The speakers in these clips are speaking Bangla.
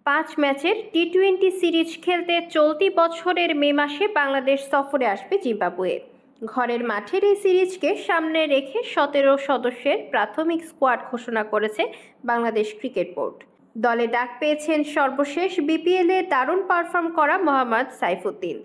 5 ম্যাচের টি-20 সিরিজ খেলতে চলতি বছরের মে মাসে বাংলাদেশ সফরে আসবে জিম্বাবুয়ে। ঘরের মাঠের এই সিরিজকে সামনে রেখে 17 সদস্যের প্রাথমিক স্কোয়াড ঘোষণা করেছে বাংলাদেশ ক্রিকেট বোর্ড। দলে ডাক পেয়েছেন সর্বশেষ বিপিএলে দারুণ পারফর্ম করা মোহাম্মদ সাইফুদ্দিন।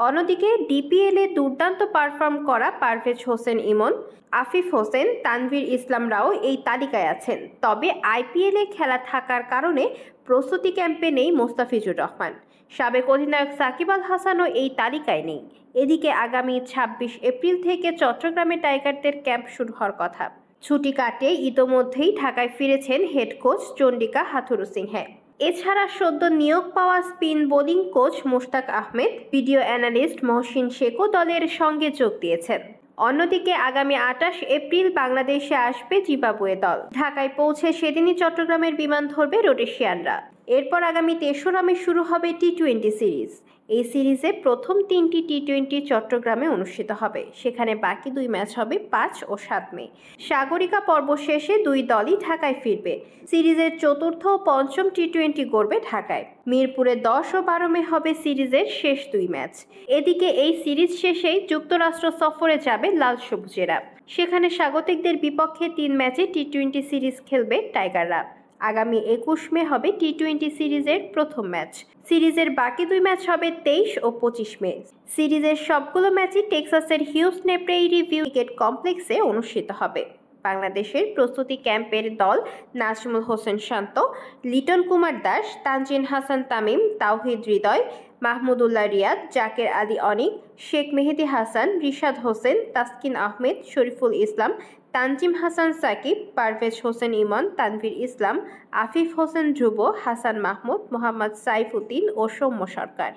অন্যদিকে ডিপিএলে দুর্দান্ত পারফর্ম করা পারভেজ হোসেন ইমন, আফিফ হোসেন, তানভীর ইসলামরাও এই তালিকায় আছেন। তবে আইপিএলে খেলা থাকার কারণে প্রস্তুতি ক্যাম্পে নেই মোস্তাফিজুর রহমান। সাবেক অধিনায়ক সাকিব আল হাসানও এই তালিকায় নেই। এদিকে আগামী 26 এপ্রিল থেকে চট্টগ্রামে টাইগারদের ক্যাম্প শুরু হওয়ার কথা। ছুটি কাটে ইতোমধ্যেই ঢাকায় ফিরেছেন হেড কোচ চন্ডিকা হাথুরুসিংহে। এছাড়া সদ্য নিয়োগ পাওয়া spin bowling coach Mushtaq Ahmed, video analyst Mohsin শেখও দলের সঙ্গে যোগ দিয়েছেন। অন্যদিকে আগামী 28 এপ্রিল বাংলাদেশে আসবে জিম্বাবুয়ে দল। ঢাকায় পৌঁছে সেদিনই চট্টগ্রামের বিমান ধরবে রোডেশিয়ানরা। এরপর আগামী 23 মে শুরু হবে টি-20 সিরিজ। এই সিরিজে প্রথম 3টি টি-20 চট্টগ্রামে অনুষ্ঠিত হবে। সেখানে বাকি 2 ম্যাচ হবে 5 ও 7 মে। সাগরিকা পর্ব শেষে 2 দলই ঢাকায় ফিরবে। সিরিজের চতুর্থ ও পঞ্চম টি-20 গড়বে ঢাকায়। মিরপুরে 10 ও 12 মে হবে সিরিজের শেষ 2 ম্যাচ। এদিকে এই সিরিজ শেষেই যুক্তরাষ্ট্র সফরে যাবে লাল সবুজেরা। সেখানে স্বাগতিকদের বিপক্ষে 3 ম্যাচে টি-20 সিরিজ খেলবে টাইগাররা। আগামী 21 মে হবে টি-20 সিরিজের প্রথম ম্যাচ। সিরিজের বাকি 2 ম্যাচ হবে 23 ও 25 মে। সিরিজের সবগুলো ম্যাচই টেক্সাসের হিউস্টনে প্রেইরি ভিউ ক্রিকেট কমপ্লেক্সে অনুষ্ঠিত হবে। বাংলাদেশের প্রস্তুতি ক্যাম্পের দল নাজমুল হোসেন শান্ত, লিটন কুমার দাস, তানজিন হাসান তামিম, তাওহিদ হৃদয়, মাহমুদুল্লাহ রিয়াদ, জাকের আলী অনিক, শেখ মেহেদী হাসান, রিশাদ হোসেন, তাসকিন আহমেদ, শরীফুল ইসলাম, তানজিম হাসান সাকিব, পারভেজ হোসেন ইমন, তানভীর ইসলাম, আফিফ হোসেন ধ্রুব, হাসান মাহমুদ, মোহাম্মদ সাইফুদ্দিন ও সৌম্য সরকার।